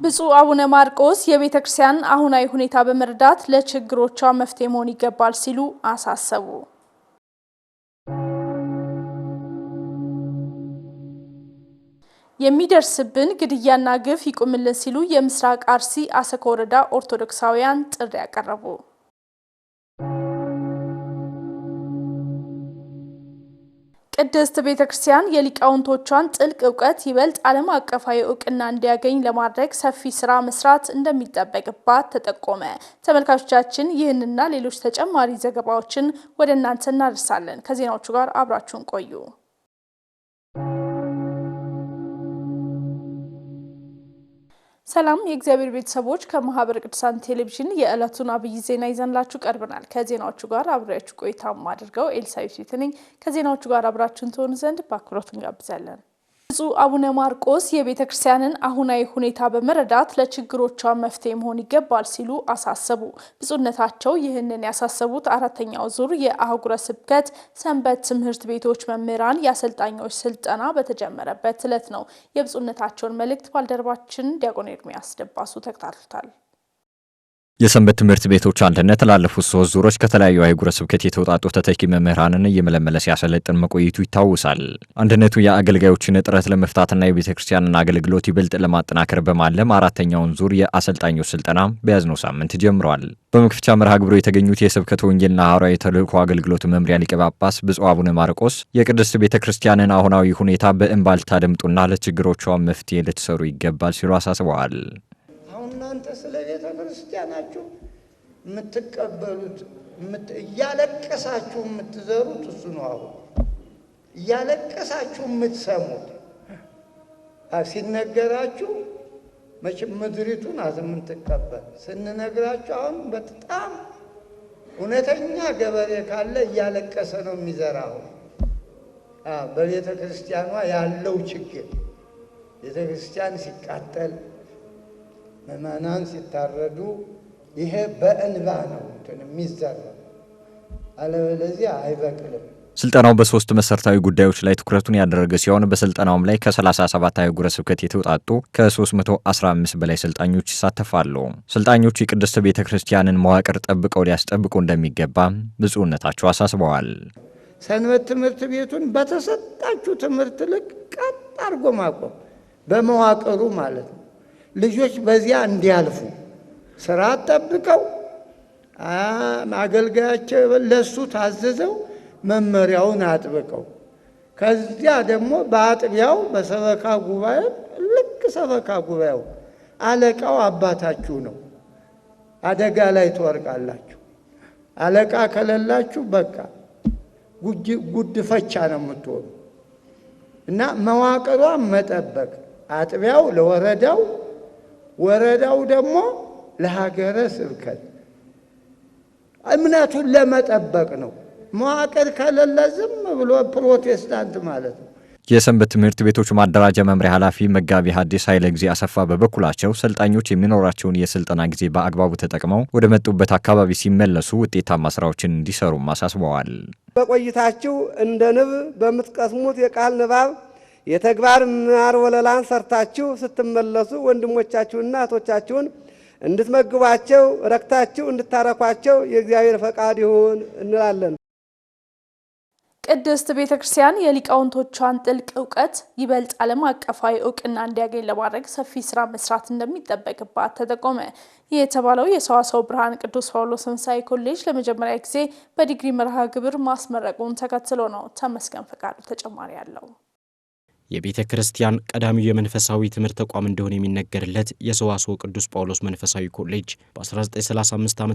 ብፁዕ አቡነ ማርቆስ የቤተክርስቲያን አሁናዊ ሁኔታ በመረዳት ለችግሮቿ መፍትሄ መሆን ይገባል ሲሉ አሳሰቡ። የሚደርስብን ግድያና ግፍ ይቁምልን ሲሉ የምስራቅ አርሲ አሰኮ ወረዳ ኦርቶዶክሳውያን ጥሪ ያቀረቡ። ቅድስት ቤተክርስቲያን የሊቃውንቶቿን ጥልቅ ዕውቀት ይበልጥ ዓለም አቀፋዊ ዕውቅና እንዲያገኝ ለማድረግ ሰፊ ስራ መስራት እንደሚጠበቅባት ተጠቆመ። ተመልካቾቻችን ይህንና ሌሎች ተጨማሪ ዘገባዎችን ወደ እናንተ እናደርሳለን። ከዜናዎቹ ጋር አብራችሁን ቆዩ። ሰላም የእግዚአብሔር ቤተሰቦች ከማህበረ ቅዱሳን ቴሌቪዥን የዕለቱን አብይ ዜና ይዘንላችሁ ቀርበናል። ከዜናዎቹ ጋር አብራችሁ ቆይታ ማድርገው ኤልሳቤት ነኝ። ከዜናዎቹ ጋር አብራችሁን ትሆኑ ዘንድ በአክብሮት እንጋብዛለን። ብፁዕ አቡነ ማርቆስ የቤተክርስቲያንን አሁናዊ ሁኔታ በመረዳት ለችግሮቿ መፍትሄ መሆን ይገባል ሲሉ አሳሰቡ። ብፁዕነታቸው ይህንን ያሳሰቡት አራተኛው ዙር የአህጉረ ስብከት ሰንበት ትምህርት ቤቶች መምህራን የአሰልጣኞች ስልጠና በተጀመረበት ዕለት ነው። የብፁዕነታቸውን መልእክት ባልደረባችን ዲያቆን ኤርሚያስ ደባሱ ተከታትሎታል። የሰንበት ትምህርት ቤቶች አንድነት ላለፉት 3 ዙሮች ከተለያዩ አህጉረ ስብከት የተውጣጡ ተተኪ መምህራንን እየመለመለ ሲያሰለጥን መቆየቱ ይታወሳል። አንድነቱ የአገልጋዮችን እጥረት ለመፍታትና የቤተክርስቲያንን አገልግሎት ይበልጥ ለማጠናከር በማለም አራተኛውን ዙር የአሰልጣኞች ስልጠና በያዝነው ሳምንት ጀምሯል። በመክፈቻ መርሃ ግብሩ የተገኙት የስብከተ ወንጌልና ሐዋርያዊ ተልእኮ አገልግሎት መምሪያ ሊቀ ጳጳስ ብፁዕ አቡነ ማርቆስ የቅድስት ቤተክርስቲያንን አሁናዊ ሁኔታ በእንባ ልታደምጡና ለችግሮቿ መፍትሄ ልትሰሩ ይገባል ሲሉ አሳስበዋል። እናንተ ስለ ቤተ ክርስቲያናችሁ የምትቀበሉት እያለቀሳችሁ የምትዘሩት እሱ ነው። አሁን እያለቀሳችሁ የምትሰሙት ሲነገራችሁ መቼም ምድሪቱን አዘምትቀበል ስንነግራችሁ አሁን በጣም እውነተኛ ገበሬ ካለ እያለቀሰ ነው የሚዘራው። በቤተ ክርስቲያኗ ያለው ችግር ቤተ ክርስቲያን ሲቃጠል ምእመናን ሲታረዱ ይሄ በእንባ ነው የሚዘራው፣ አለበለዚያ አይበቅልም። ስልጠናው በ3 መሰረታዊ ጉዳዮች ላይ ትኩረቱን ያደረገ ሲሆን በስልጠናውም ላይ ከ37 አህጉረ ስብከት የተውጣጡ ከ315 በላይ ሰልጣኞች ይሳተፋሉ። ሰልጣኞቹ የቅድስት ቤተክርስቲያንን መዋቅር ጠብቀው ሊያስጠብቁ እንደሚገባ ብፁዕነታቸው አሳስበዋል። ሰንበት ትምህርት ቤቱን በተሰጣችሁ ትምህርት ልክ ቀጥ አድርጎ ማቆም በመዋቅሩ ማለት ነው። ልጆች በዚያ እንዲያልፉ ስርዓት ጠብቀው አገልጋያቸው ለሱ ታዘዘው መመሪያውን አጥብቀው ከዚያ ደግሞ በአጥቢያው በሰበካ ጉባኤ ልክ ሰበካ ጉባኤው አለቃው አባታችሁ ነው። አደጋ ላይ ትወርቃላችሁ። አለቃ ከሌላችሁ በቃ ጉድፈቻ ነው የምትሆኑ እና መዋቅሯን መጠበቅ አጥቢያው ለወረዳው ወረዳው ደግሞ ለሀገረ ስብከት እምነቱን ለመጠበቅ ነው። መዋቅር ከሌለ ዝም ብሎ ፕሮቴስታንት ማለት ነው። የሰንበት ትምህርት ቤቶች ማደራጃ መምሪያ ኃላፊ መጋቢ ሐዲስ ኃይለ ጊዜ አሰፋ በበኩላቸው ሰልጣኞች የሚኖራቸውን የስልጠና ጊዜ በአግባቡ ተጠቅመው ወደ መጡበት አካባቢ ሲመለሱ ውጤታማ ስራዎችን እንዲሰሩ አሳስበዋል። በቆይታችሁ እንደ ንብ በምትቀስሙት የቃል ንባብ የተግባር ማር ወለላን ሰርታችሁ ስትመለሱ ወንድሞቻችሁና እህቶቻችሁን እንድትመግቧቸው ረክታችሁ እንድታረኳቸው የእግዚአብሔር ፈቃድ ይሁን እንላለን። ቅድስት ቤተክርስቲያን የሊቃውንቶቿን ጥልቅ ዕውቀት ይበልጥ ዓለም አቀፋዊ ዕውቅና እንዲያገኝ ለማድረግ ሰፊ ስራ መስራት እንደሚጠበቅባት ተጠቆመ። ይህ የተባለው የሰዋስወ ብርሃን ቅዱስ ጳውሎስ መንፈሳዊ ኮሌጅ ለመጀመሪያ ጊዜ በዲግሪ መርሃ ግብር ማስመረቁን ተከትሎ ነው። ተመስገን ፈቃዱ ተጨማሪ ያለው። የቤተ ክርስቲያን ቀዳሚው የመንፈሳዊ ትምህርት ተቋም እንደሆነ የሚነገርለት የሰዋስወ ቅዱስ ጳውሎስ መንፈሳዊ ኮሌጅ በ1935 ዓ.ም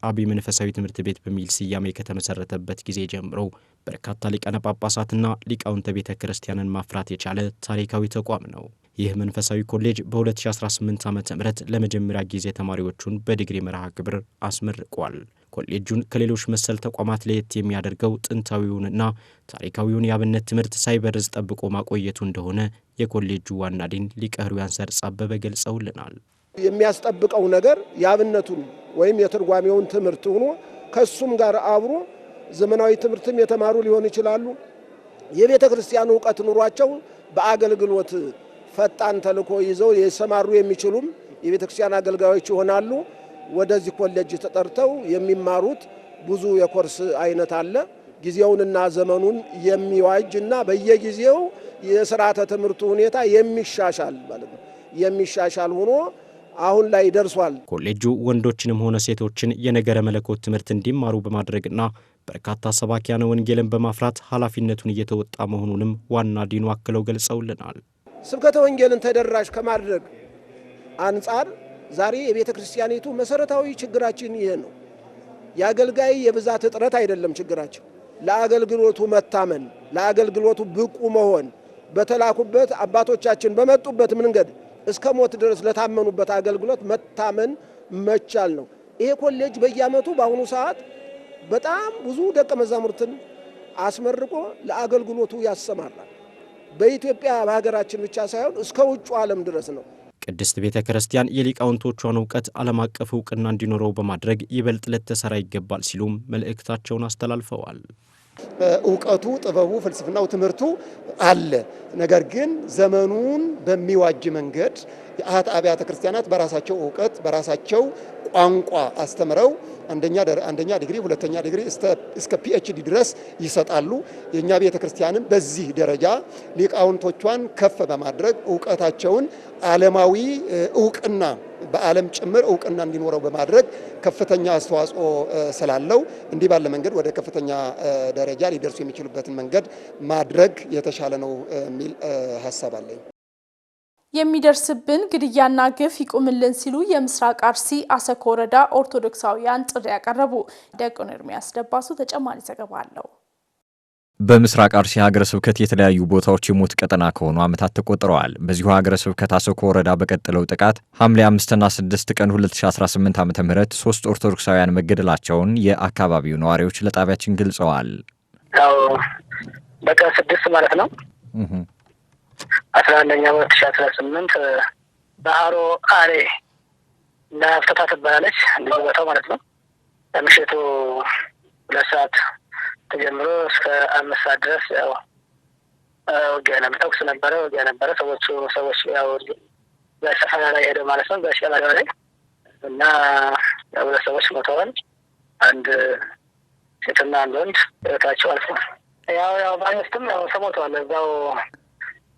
አብይ መንፈሳዊ ትምህርት ቤት በሚል ስያሜ ከተመሰረተበት ጊዜ ጀምሮ በርካታ ሊቃነ ጳጳሳትና ሊቃውንተ ቤተ ክርስቲያንን ማፍራት የቻለ ታሪካዊ ተቋም ነው። ይህ መንፈሳዊ ኮሌጅ በ2018 ዓ.ም ለመጀመሪያ ጊዜ ተማሪዎቹን በዲግሪ መርሃ ግብር አስመርቋል። ኮሌጁን ከሌሎች መሰል ተቋማት ለየት የሚያደርገው ጥንታዊውንና ታሪካዊውን የአብነት ትምህርት ሳይበርዝ ጠብቆ ማቆየቱ እንደሆነ የኮሌጁ ዋና ዲን ሊቀ ሕሩያን ሰርጽ አበበ ገልጸውልናል። የሚያስጠብቀው ነገር የአብነቱን ወይም የትርጓሜውን ትምህርት ሆኖ ከሱም ጋር አብሮ ዘመናዊ ትምህርትም የተማሩ ሊሆን ይችላሉ። የቤተ ክርስቲያን ዕውቀት ኑሯቸው በአገልግሎት ፈጣን ተልእኮ ይዘው የሰማሩ የሚችሉም የቤተክርስቲያን አገልጋዮች ይሆናሉ። ወደዚህ ኮሌጅ ተጠርተው የሚማሩት ብዙ የኮርስ አይነት አለ። ጊዜውንና ዘመኑን የሚዋጅና በየጊዜው የሥርዓተ ትምህርቱ ሁኔታ የሚሻሻል ማለት ነው የሚሻሻል ሆኖ አሁን ላይ ደርሷል። ኮሌጁ ወንዶችንም ሆነ ሴቶችን የነገረ መለኮት ትምህርት እንዲማሩ በማድረግና በርካታ ሰባኪያነ ወንጌልን በማፍራት ኃላፊነቱን እየተወጣ መሆኑንም ዋና ዲኑ አክለው ገልጸውልናል። ስብከተ ወንጌልን ተደራሽ ከማድረግ አንጻር ዛሬ የቤተ ክርስቲያኒቱ መሰረታዊ ችግራችን ይሄ ነው። የአገልጋይ የብዛት እጥረት አይደለም ችግራችን። ለአገልግሎቱ መታመን፣ ለአገልግሎቱ ብቁ መሆን፣ በተላኩበት አባቶቻችን በመጡበት መንገድ እስከ ሞት ድረስ ለታመኑበት አገልግሎት መታመን መቻል ነው። ይሄ ኮሌጅ በየዓመቱ በአሁኑ ሰዓት በጣም ብዙ ደቀ መዛሙርትን አስመርቆ ለአገልግሎቱ ያሰማራል። በኢትዮጵያ በሀገራችን ብቻ ሳይሆን እስከ ውጭ ዓለም ድረስ ነው። ቅድስት ቤተ ክርስቲያን የሊቃውንቶቿን ዕውቀት ዓለም አቀፍ ዕውቅና እንዲኖረው በማድረግ ይበልጥ ልትሰራ ይገባል ሲሉም መልእክታቸውን አስተላልፈዋል። ዕውቀቱ፣ ጥበቡ፣ ፍልስፍናው፣ ትምህርቱ አለ። ነገር ግን ዘመኑን በሚዋጅ መንገድ አብያተ ክርስቲያናት በራሳቸው ዕውቀት በራሳቸው ቋንቋ አስተምረው አንደኛ ዲግሪ፣ ሁለተኛ ዲግሪ እስከ ፒኤችዲ ድረስ ይሰጣሉ። የኛ ቤተ ክርስቲያንም በዚህ ደረጃ ሊቃውንቶቿን ከፍ በማድረግ ዕውቀታቸውን ዓለማዊ ዕውቅና በዓለም ጭምር ዕውቅና እንዲኖረው በማድረግ ከፍተኛ አስተዋጽኦ ስላለው እንዲህ ባለ መንገድ ወደ ከፍተኛ ደረጃ ሊደርሱ የሚችሉበትን መንገድ ማድረግ የተሻለ ነው የሚል ሐሳብ አለኝ። የሚደርስብን ግድያና ግፍ ይቁምልን ሲሉ የምስራቅ አርሲ አሰኮ ወረዳ ኦርቶዶክሳውያን ጥሪ ያቀረቡ። ዲያቆን ኤርሚያስ ደባሱ ተጨማሪ ዘገባ አለው። በምስራቅ አርሲ ሀገረ ስብከት የተለያዩ ቦታዎች የሞት ቀጠና ከሆኑ ዓመታት ተቆጥረዋል። በዚሁ ሀገረ ስብከት አሰኮ ወረዳ በቀጠለው ጥቃት ሐምሌ 5 እና 6 ቀን 2018 ዓ.ም 3 ኦርቶዶክሳውያን መገደላቸውን የአካባቢው ነዋሪዎች ለጣቢያችን ገልጸዋል። ያው በቀን 6 ማለት ነው 11ኛ 2018 ባህሮ አሬ እና ፍተታ ትባላለች እንደዚህ ቦታው ማለት ነው። ከምሽቱ 2 ሰዓት ተጀምሮ እስከ 5 ሰዓት ድረስ ያው ውጊያ ነበር፣ ተኩስ ነበረ፣ ውጊያ ነበረ። ሰዎች ያው በሰፈራ ላይ ሄደው ማለት ነው በሸለቆ ላይ እና ያው ሰዎች ሞተዋል። አንድ ሴትና አንድ ወንድ ህይወታቸው አልፏል። ያው ባይስተም ያው ሰሞተዋል። እዛው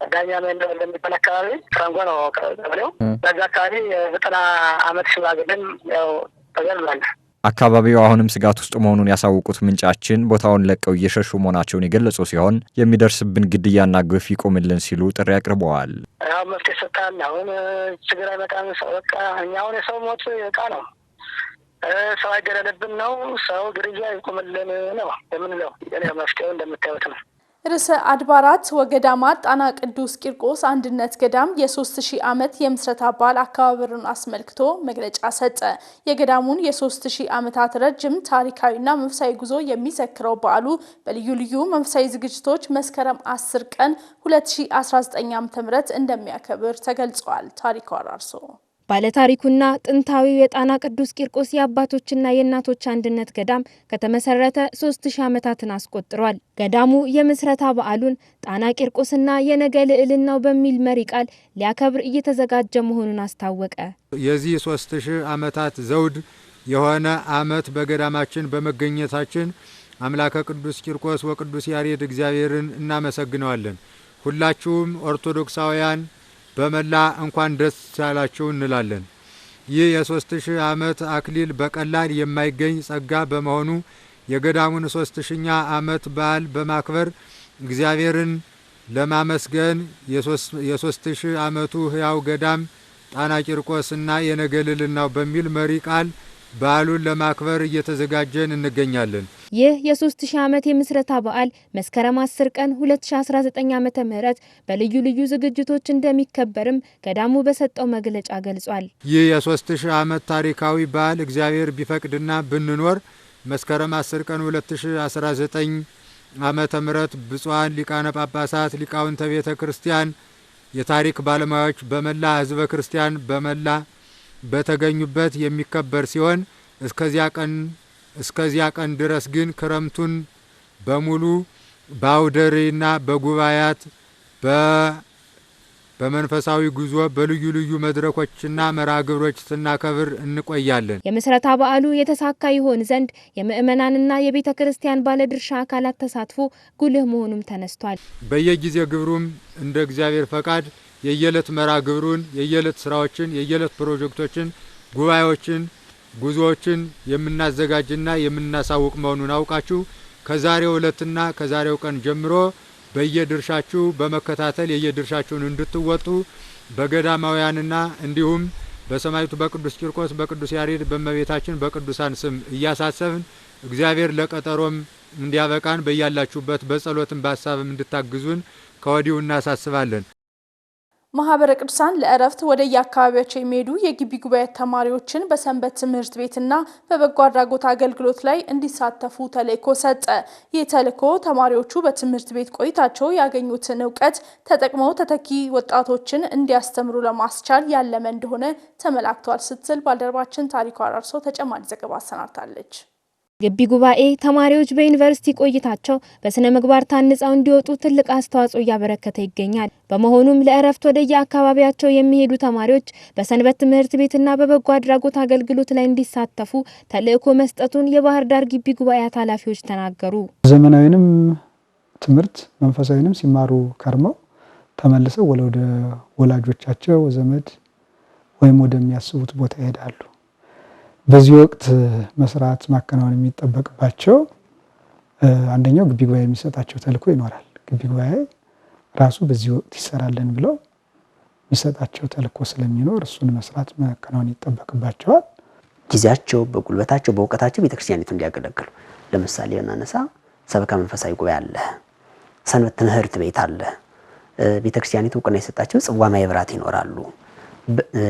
ዳኛ መንደር እንደሚባል አካባቢ ፍራንጎ ነው ቀበሌው። በዛ አካባቢ 90 ዓመት ሽማግሌም ያው ተገድሏል። አካባቢው አሁንም ስጋት ውስጥ መሆኑን ያሳወቁት ምንጫችን ቦታውን ለቀው እየሸሹ መሆናቸውን የገለጹ ሲሆን የሚደርስብን ግድያና ግፍ ይቆምልን ሲሉ ጥሪ አቅርበዋል። ያው መፍትሄ ሰጥተን አሁን ችግር አይመጣም። ሰው በቃ እኛ አሁን የሰው ሞት ዕቃ ነው፣ ሰው አይገደልብን ነው፣ ሰው ግድያ ይቆምልን ነው የምንለው። መፍትሄው እንደምታዩት ነው። ርዕሰ አድባራት ወገዳማት ጣና ቅዱስ ቂርቆስ አንድነት ገዳም የ3000 ዓመት የምስረታ በዓል አከባበሩን አስመልክቶ መግለጫ ሰጠ። የገዳሙን የ3000 ዓመታት ረጅም ታሪካዊና መንፈሳዊ ጉዞ የሚዘክረው በዓሉ በልዩ ልዩ መንፈሳዊ ዝግጅቶች መስከረም 10 ቀን 2019 ዓ.ም እንደሚያከብር ተገልጿል። ታሪኩ አራርሶ ባለታሪኩና ጥንታዊው የጣና ቅዱስ ቂርቆስ የአባቶችና የእናቶች አንድነት ገዳም ከተመሰረተ 3000 ዓመታትን አስቆጥሯል። ገዳሙ የምስረታ በዓሉን ጣና ቂርቆስና የነገ ልዕልናው በሚል መሪ ቃል ሊያከብር እየተዘጋጀ መሆኑን አስታወቀ። የዚህ 3000 ዓመታት ዘውድ የሆነ ዓመት በገዳማችን በመገኘታችን አምላከ ቅዱስ ቂርቆስ ወቅዱስ ያሬድ እግዚአብሔርን እናመሰግነዋለን። ሁላችሁም ኦርቶዶክሳውያን በመላ እንኳን ደስ ያላችሁ እንላለን። ይህ የ3000 ዓመት አክሊል በቀላል የማይገኝ ጸጋ በመሆኑ የገዳሙን 3000ኛ ዓመት በዓል በማክበር እግዚአብሔርን ለማመስገን የ3000 ዓመቱ ሕያው ገዳም ጣና ቂርቆስና የነገ ልዕልናው በሚል መሪ ቃል በዓሉን ለማክበር እየተዘጋጀን እንገኛለን። ይህ የ3000 ዓመት የምስረታ በዓል መስከረም 10 ቀን 2019 ዓ.ም በልዩ ልዩ ዝግጅቶች እንደሚከበርም ገዳሙ በሰጠው መግለጫ ገልጿል። ይህ የ3000 ዓመት ታሪካዊ በዓል እግዚአብሔር ቢፈቅድና ብንኖር መስከረም 10 ቀን 2019 ዓመተ ምህረት ብፁዓን ሊቃነ ጳጳሳት፣ ሊቃውንተ ቤተ ክርስቲያን፣ የታሪክ ባለሙያዎች በመላ ሕዝበ ክርስቲያን በመላ በተገኙበት የሚከበር ሲሆን እስከዚያ ቀን ድረስ ግን ክረምቱን በሙሉ በአውደ ርዕይና በጉባኤያት በመንፈሳዊ ጉዞ በልዩ ልዩ መድረኮችና መርሃ ግብሮች ስናከብር እንቆያለን። የምስረታ በዓሉ የተሳካ ይሆን ዘንድ የምእመናንና የቤተ ክርስቲያን ባለድርሻ አካላት ተሳትፎ ጉልህ መሆኑም ተነስቷል። በየጊዜ ግብሩም እንደ እግዚአብሔር ፈቃድ የየዕለት መርሃ ግብሩን፣ የየዕለት ስራዎችን፣ የየዕለት ፕሮጀክቶችን፣ ጉባኤዎችን፣ ጉዞዎችን የምናዘጋጅና የምናሳውቅ መሆኑን አውቃችሁ ከዛሬው ዕለትና ከዛሬው ቀን ጀምሮ በየድርሻችሁ በመከታተል የየድርሻችሁን እንድትወጡ በገዳማውያንና እንዲሁም በሰማዕቱ በቅዱስ ቂርቆስ፣ በቅዱስ ያሬድ፣ በእመቤታችን በቅዱሳን ስም እያሳሰብን እግዚአብሔር ለቀጠሮም እንዲያበቃን በያላችሁበት በጸሎትም በሐሳብም እንድታግዙን ከወዲሁ እናሳስባለን። ማህበረ ቅዱሳን ለእረፍት ወደ የአካባቢያቸው የሚሄዱ የግቢ ጉባኤ ተማሪዎችን በሰንበት ትምህርት ቤትና በበጎ አድራጎት አገልግሎት ላይ እንዲሳተፉ ተልእኮ ሰጠ። ይህ ተልእኮ ተማሪዎቹ በትምህርት ቤት ቆይታቸው ያገኙትን እውቀት ተጠቅመው ተተኪ ወጣቶችን እንዲያስተምሩ ለማስቻል ያለመ እንደሆነ ተመላክቷል ስትል ባልደረባችን ታሪኩ አራርሶ ተጨማሪ ዘገባ አሰናድታለች። ግቢ ጉባኤ ተማሪዎች በዩኒቨርሲቲ ቆይታቸው በስነ ምግባር ታንጸው እንዲወጡ ትልቅ አስተዋጽኦ እያበረከተ ይገኛል። በመሆኑም ለእረፍት ወደ የአካባቢያቸው የሚሄዱ ተማሪዎች በሰንበት ትምህርት ቤትና በበጎ አድራጎት አገልግሎት ላይ እንዲሳተፉ ተልእኮ መስጠቱን የባህር ዳር ግቢ ጉባኤያት ኃላፊዎች ተናገሩ። ዘመናዊንም ትምህርት መንፈሳዊንም ሲማሩ ከርመው ተመልሰው ወደ ወላጆቻቸው ዘመድ ወይም ወደሚያስቡት ቦታ ይሄዳሉ። በዚህ ወቅት መስራት ማከናወን የሚጠበቅባቸው አንደኛው ግቢ ጉባኤ የሚሰጣቸው ተልእኮ ይኖራል። ግቢ ጉባኤ ራሱ በዚህ ወቅት ይሰራልን ብለው የሚሰጣቸው ተልእኮ ስለሚኖር እሱን መስራት ማከናወን ይጠበቅባቸዋል። ጊዜያቸው፣ በጉልበታቸው፣ በእውቀታቸው ቤተክርስቲያኒቱ እንዲያገለግሉ ለምሳሌ እናነሳ ሰበካ መንፈሳዊ ጉባኤ አለ፣ ሰንበት ትምህርት ቤት አለ። ቤተክርስቲያኒቱ እውቅና የሰጣቸው ጽዋ ማህበራት ይኖራሉ።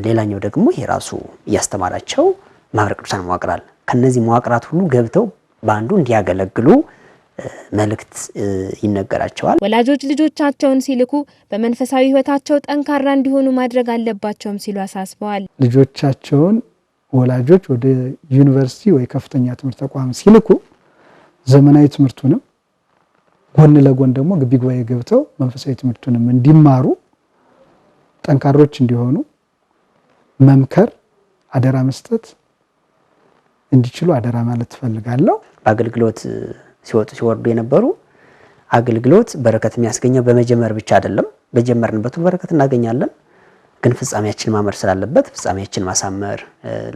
ሌላኛው ደግሞ ይሄ ራሱ እያስተማራቸው ማህበረ ቅዱሳን መዋቅራል። ከነዚህ መዋቅራት ሁሉ ገብተው በአንዱ እንዲያገለግሉ መልእክት ይነገራቸዋል። ወላጆች ልጆቻቸውን ሲልኩ በመንፈሳዊ ሕይወታቸው ጠንካራ እንዲሆኑ ማድረግ አለባቸውም ሲሉ አሳስበዋል። ልጆቻቸውን ወላጆች ወደ ዩኒቨርሲቲ ወይ ከፍተኛ ትምህርት ተቋም ሲልኩ ዘመናዊ ትምህርቱንም ጎን ለጎን ደግሞ ግቢ ጉባኤ ገብተው መንፈሳዊ ትምህርቱንም እንዲማሩ ጠንካሮች እንዲሆኑ መምከር፣ አደራ መስጠት እንዲችሉ አደራ ማለት ፈልጋለሁ። በአገልግሎት ሲወጡ ሲወርዱ የነበሩ አገልግሎት በረከት የሚያስገኘው በመጀመር ብቻ አይደለም። በጀመርንበት በረከት እናገኛለን፣ ግን ፍጻሜያችን ማመር ስላለበት ፍጻሜያችን ማሳመር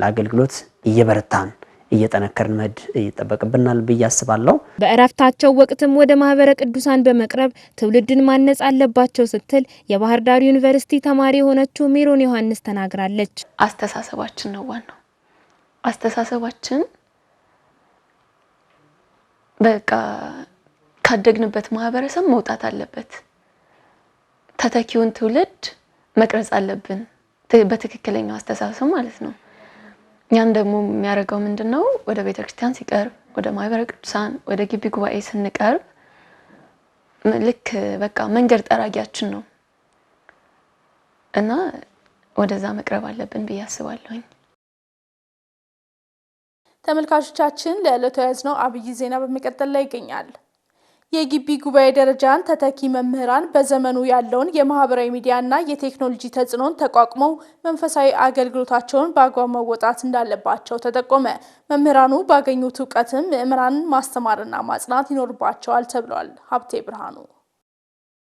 ለአገልግሎት እየበረታን እየጠነከርን መድ ይጠበቅብናል ብዬ አስባለሁ። በእረፍታቸው ወቅትም ወደ ማህበረ ቅዱሳን በመቅረብ ትውልድን ማነጽ አለባቸው ስትል የባህር ዳር ዩኒቨርሲቲ ተማሪ የሆነችው ሜሮን ዮሐንስ ተናግራለች። አስተሳሰባችን ነው ዋናው። አስተሳሰባችን በቃ ካደግንበት ማህበረሰብ መውጣት አለበት። ተተኪውን ትውልድ መቅረጽ አለብን በትክክለኛው አስተሳሰብ ማለት ነው። ያን ደግሞ የሚያደርገው ምንድነው? ወደ ቤተክርስቲያን ሲቀርብ፣ ወደ ማህበረ ቅዱሳን፣ ወደ ግቢ ጉባኤ ስንቀርብ ልክ በቃ መንገድ ጠራጊያችን ነው እና ወደዛ መቅረብ አለብን ብዬ አስባለሁ። ተመልካቾቻችን ለዕለቱ ያዝነው አብይ ዜና በመቀጠል ላይ ይገኛል። የግቢ ጉባኤ ደረጃን ተተኪ መምህራን በዘመኑ ያለውን የማህበራዊ ሚዲያና የቴክኖሎጂ ተጽዕኖን ተቋቁመው መንፈሳዊ አገልግሎታቸውን በአግባቡ መወጣት እንዳለባቸው ተጠቆመ። መምህራኑ ባገኙት እውቀትም ምዕመናንን ማስተማርና ማጽናት ይኖርባቸዋል ተብሏል። ሀብቴ ብርሃኑ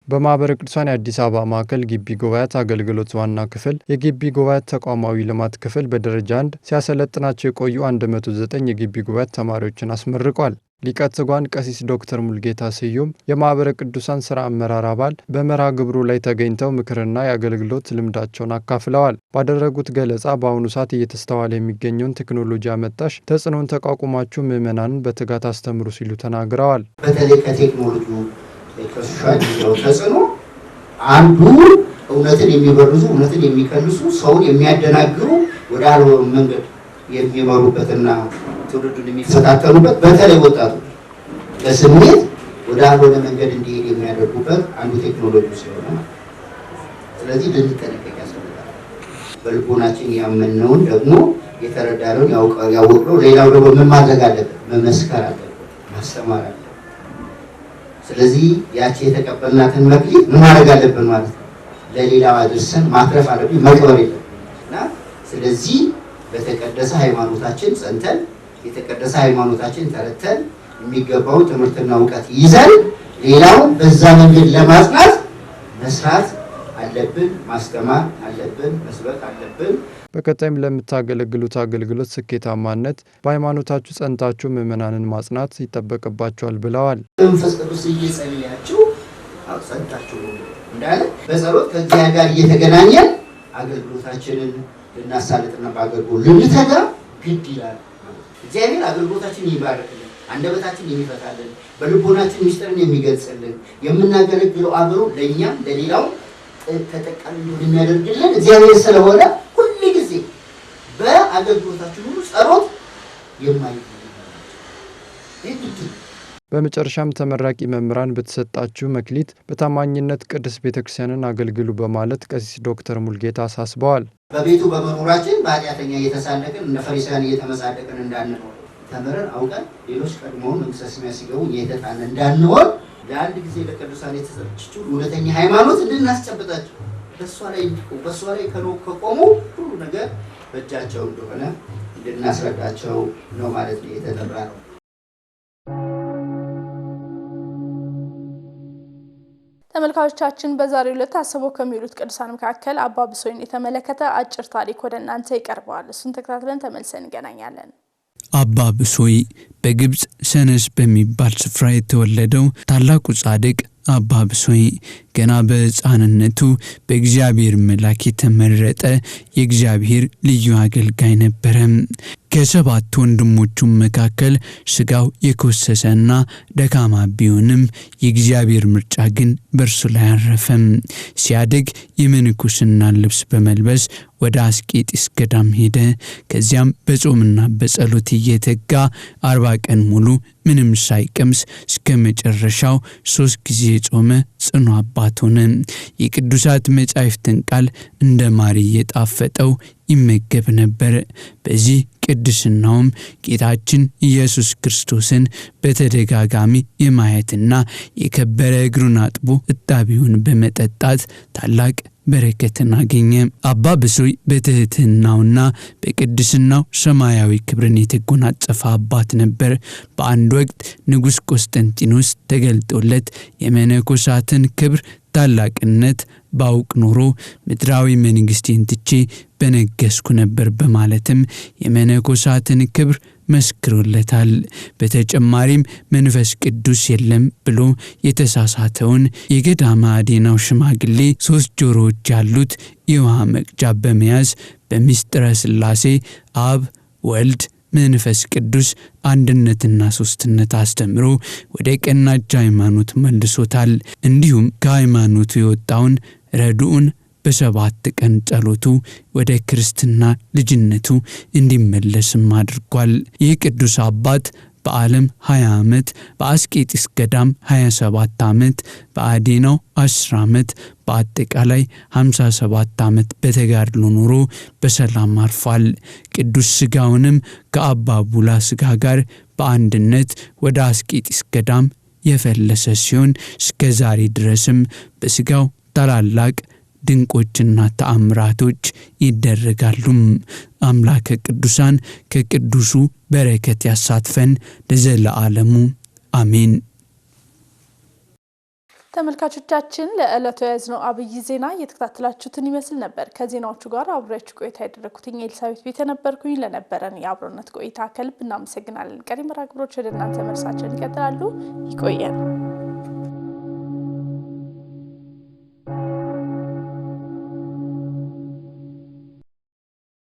በማህበረ ቅዱሳን የአዲስ አበባ ማዕከል ግቢ ጉባኤያት አገልግሎት ዋና ክፍል የግቢ ጉባኤያት ተቋማዊ ልማት ክፍል በደረጃ 1 ሲያሰለጥናቸው የቆዩ 109 የግቢ ጉባኤያት ተማሪዎችን አስመርቋል። ሊቀ ትጉሃን ቀሲስ ዶክተር ሙልጌታ ስዩም የማህበረ ቅዱሳን ስራ አመራር አባል በመርሃ ግብሩ ላይ ተገኝተው ምክርና የአገልግሎት ልምዳቸውን አካፍለዋል። ባደረጉት ገለጻ በአሁኑ ሰዓት እየተስተዋለ የሚገኘውን ቴክኖሎጂ አመጣሽ ተጽዕኖን ተቋቁማችሁ ምዕመናንን በትጋት አስተምሩ ሲሉ ተናግረዋል። በተለይ ከቴክኖሎጂ ከሶሻል ሚዲያው ተጽዕኖ አንዱ እውነትን የሚበርዙ እውነትን የሚከልሱ ሰውን የሚያደናግሩ ወደ አልሆነ መንገድ የሚመሩበትና ትውልዱን የሚፈታተኑበት በተለይ ወጣቶች ለስሜት ወደ አልሆነ መንገድ እንዲሄድ የሚያደርጉበት አንዱ ቴክኖሎጂ ስለሆነ ስለዚህ ልንጠነቀቅ ያስፈልጋል። በልቦናችን ያመነውን ደግሞ የተረዳነውን ያወቅነው ሌላው ደግሞ ምን ማድረግ አለበት? መመስከር አለበት፣ ማስተማር አለበት። ስለዚህ ያቺ የተቀበልናትን መክሊት ምን ማድረግ አለብን ማለት ነው? ለሌላው አድርሰን ማትረፍ አለብን፣ መቅበር የለብንና ስለዚህ በተቀደሰ ሃይማኖታችን ጸንተን የተቀደሰ ሃይማኖታችን ተረተን የሚገባው ትምህርትና ዕውቀት ይዘን ሌላው በዛ መንገድ ለማጽናት መስራት አለብን፣ ማስተማር አለብን፣ መስበክ አለብን። በቀጣይም ለምታገለግሉት አገልግሎት ስኬታማነት በሃይማኖታችሁ ጸንታችሁ ምዕመናንን ማጽናት ይጠበቅባችኋል ብለዋል። መንፈስ ቅዱስ እየጸለያችሁ ጸንታችሁ እንዳለ በጸሎት ከእግዚአብሔር ጋር እየተገናኘን አገልግሎታችንን ልናሳልጥና በአገልግሎት ልንተጋ ግድ ይላል። እግዚአብሔር አገልግሎታችንን ይባርክልን፣ አንደበታችንን የሚፈታልን፣ በልቦናችን ምስጢርን የሚገልጽልን፣ የምናገለግለው አገሩ ለእኛም ለሌላው ተጠቃሚ እንዲሆን የሚያደርግልን እግዚአብሔር ስለሆነ ሁሉ ጊዜ በአገልግሎታችን ሁሉ ጸሎት የማይል። በመጨረሻም ተመራቂ መምህራን በተሰጣችሁ መክሊት በታማኝነት ቅድስት ቤተክርስቲያንን አገልግሉ በማለት ቀሲስ ዶክተር ሙልጌታ አሳስበዋል። በቤቱ በመኖራችን በኃጢአተኛ እየተሳለቅን እንደ ፈሪሳውያን እየተመጻደቅን እንዳንኖር ተምረን አውቀን ሌሎች ቀድሞውን መንግሥተ ሰማያት ሲገቡ እየተጣን እንዳንኖር ለአንድ ጊዜ ለቅዱሳን የተሰጠችው እውነተኛ ሃይማኖት እንድናስጨብጣቸው በእሷ ላይ ከቆሙ ሁሉ ነገር በእጃቸው እንደሆነ እንድናስረዳቸው ነው ማለት ነው የተጠራ ነው። ተመልካቾቻችን በዛሬው ዕለት ታስበው ከሚውሉት ቅዱሳን መካከል አባ ብሶይን የተመለከተ አጭር ታሪክ ወደ እናንተ ይቀርባል። እሱን ተከታትለን ተመልሰን እንገናኛለን። አባ ብሶይ በግብጽ ሰነስ በሚባል ስፍራ የተወለደው ታላቁ ጻድቅ አባ ብሶይ ገና በሕፃንነቱ በእግዚአብሔር መልአክ የተመረጠ የእግዚአብሔር ልዩ አገልጋይ ነበረ። ከሰባት ወንድሞቹ መካከል ስጋው የኮሰሰና ደካማ ቢሆንም የእግዚአብሔር ምርጫ ግን በእርሱ ላይ አረፈም። ሲያድግ የምንኩስና ልብስ በመልበስ ወደ አስቄጢስ ገዳም ሄደ። ከዚያም በጾምና በጸሎት እየተጋ 40 ቀን ሙሉ ምንም ሳይቀምስ እስከ መጨረሻው 3 ጊዜ ጾመ ጽኑ አባት ሆነ። የቅዱሳት መጻሕፍትን ቃል እንደ ማር እየጣፈጠው ይመገብ ነበር። በዚህ ቅድስናውም ጌታችን ኢየሱስ ክርስቶስን በተደጋጋሚ የማየትና የከበረ እግሩን አጥቦ እጣቢውን በመጠጣት ታላቅ በረከትን አገኘ። አባ ብሶይ በትህትናውና በቅድስናው ሰማያዊ ክብርን የተጎናጸፈ አባት ነበር። በአንድ ወቅት ንጉሥ ቆስጠንጢኖስ ተገልጦለት የመነኮሳትን ክብር ታላቅነት ባውቅ ኖሮ ምድራዊ መንግስቴን ትቼ በነገስኩ ነበር በማለትም የመነኮሳትን ክብር መስክሮለታል። በተጨማሪም መንፈስ ቅዱስ የለም ብሎ የተሳሳተውን የገዳመ አዴናው ሽማግሌ 3 ጆሮዎች ያሉት የውሃ መቅጃ በመያዝ በምስጢረ ሥላሴ አብ፣ ወልድ፣ መንፈስ ቅዱስ አንድነትና ሶስትነት አስተምሮ ወደ ቀናች ሃይማኖት መልሶታል። እንዲሁም ከሃይማኖቱ የወጣውን ረዱኡን በ7 ቀን ጸሎቱ ወደ ክርስትና ልጅነቱ እንዲመለስም አድርጓል። ይህ ቅዱስ አባት በዓለም 20 ዓመት፣ በአስቄጢስ ገዳም 27 ዓመት፣ በአዴናው 10 ዓመት፣ በአጠቃላይ 57 ዓመት በተጋድሎ ኖሮ በሰላም አርፏል። ቅዱስ ሥጋውንም ከአባ ቡላ ሥጋ ጋር በአንድነት ወደ አስቄጢስ ገዳም የፈለሰ ሲሆን እስከ ዛሬ ድረስም በሥጋው ታላላቅ ድንቆችና ተአምራቶች ይደረጋሉ። አምላከ ቅዱሳን ከቅዱሱ በረከት ያሳትፈን ለዘለዓለሙ አሜን። ተመልካቾቻችን ለዕለቱ ያዝነው አብይ ዜና እየተከታተላችሁትን ይመስል ነበር። ከዜናዎቹ ጋር አብሬያችሁ ቆይታ ያደረኩት ኤልሳቤት ቤተ ነበርኩኝ። ለነበረን የአብሮነት ቆይታ ከልብ እናመሰግናለን። ቀሪ መርሃ ግብሮች ወደ እናንተ መርሳችን ይቀጥላሉ። ይቆየን።